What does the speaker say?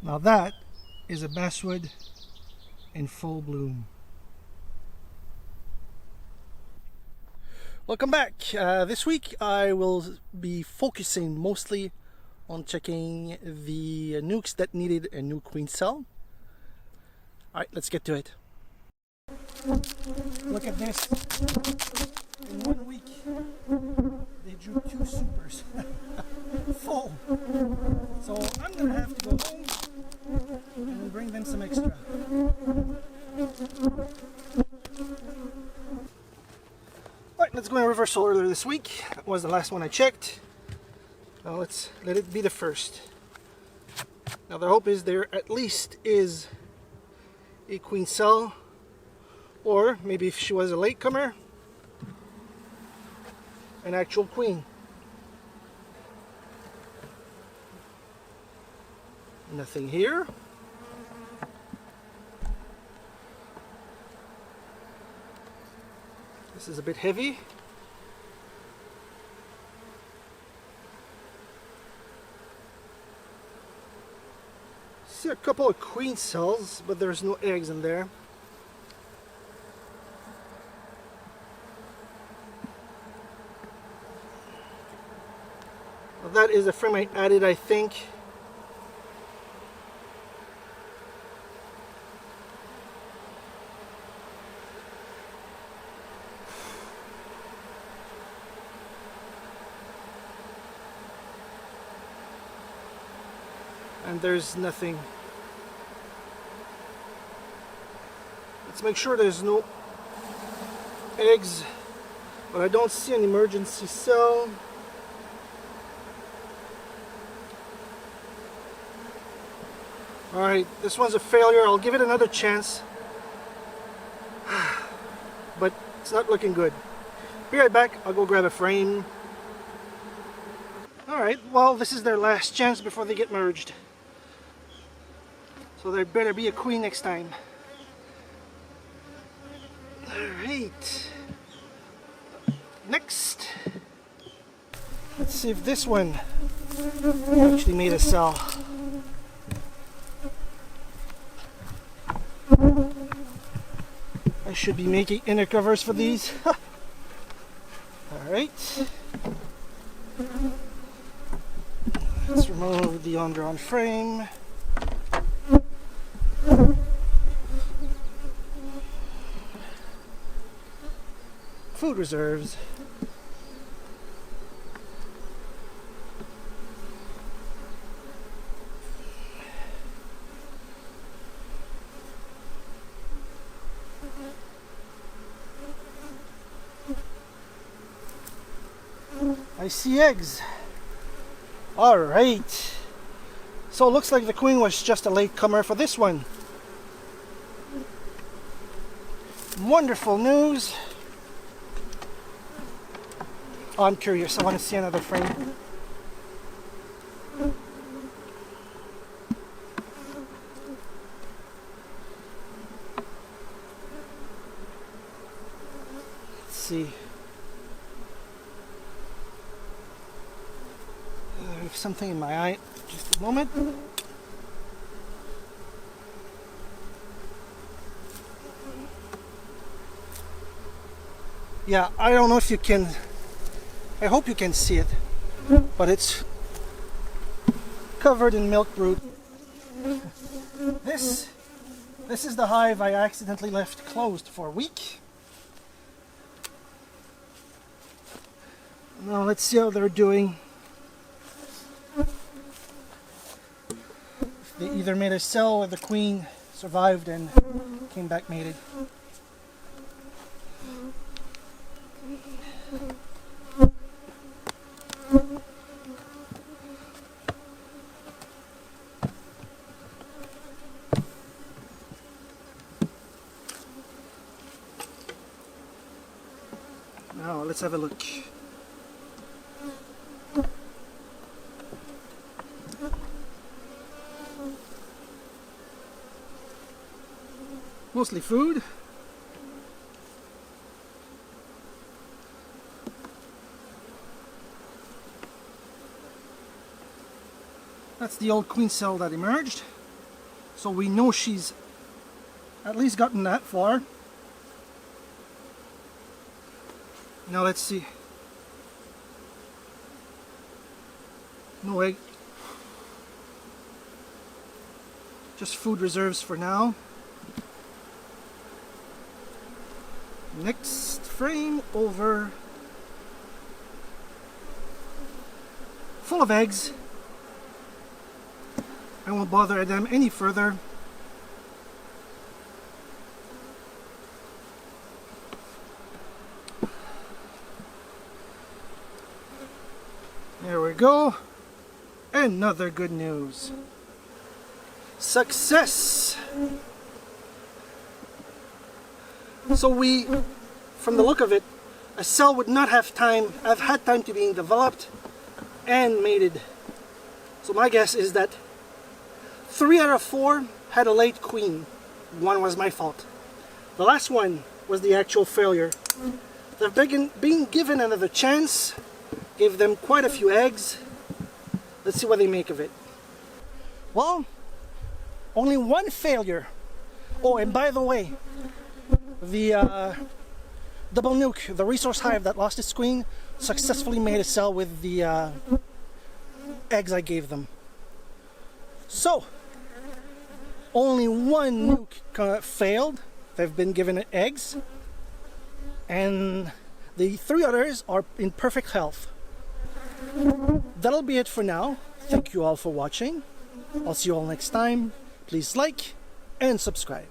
Now that is a basswood in full bloom. Welcome back. This week I will be focusing mostly on checking the nukes that needed a new queen cell. Alright, let's get to it. Look at this. In 1 week they drew 2 supers. Full. So I'm gonna have to go home and bring them some extra. Alright, let's go in reversal order this week. That was the last one I checked. Now let's let it be the first. Now the hope is there at least is a queen cell, or maybe if she was a latecomer, an actual queen. Nothing here. This is a bit heavy. See a couple of queen cells, but there's no eggs in there. Well, that is a frame I added, I think. And there's nothing. Let's make sure there's no eggs, but I don't see an emergency cell. Alright, this one's a failure. I'll give it another chance. But it's not looking good. Be right back. I'll go grab a frame. Alright, well, this is their last chance before they get merged. So there better be a queen next time. Alright. Next. Let's see if this one actually made a cell. I should be making inner covers for these. Alright. Let's remove the undrawn frame. Food reserves. I see eggs. All right. So it looks like the queen was just a latecomer for this one. Wonderful news. Oh, I'm curious. I want to see another frame. Let's see. I have something in my eye. Just a moment. Yeah, I don't know if you can. I hope you can see it, but it's covered in milk brood. This is the hive I accidentally left closed for a week. Now let's see how they're doing. They either made a cell or the queen survived and came back mated. Now let's have a look. Mostly food. That's the old queen cell that emerged. So we know she's at least gotten that far. Now let's see. No egg. Just food reserves for now. Next frame over. Full of eggs. I won't bother them any further. There we go. Another good news. Success! So we, from the look of it, a cell would not have had time to being developed and mated. So my guess is that 3 out of 4 had a late queen. 1 was my fault. The last one was the actual failure. They've been given another chance. Gave them quite a few eggs. Let's see what they make of it. Well, only 1 failure. Oh, and by the way, the double nuke, the resource hive that lost its queen, successfully made a cell with the eggs I gave them. So, only 1 nuke failed. They've been given eggs. And the 3 others are in perfect health. That'll be it for now. Thank you all for watching. I'll see you all next time. Please like and subscribe.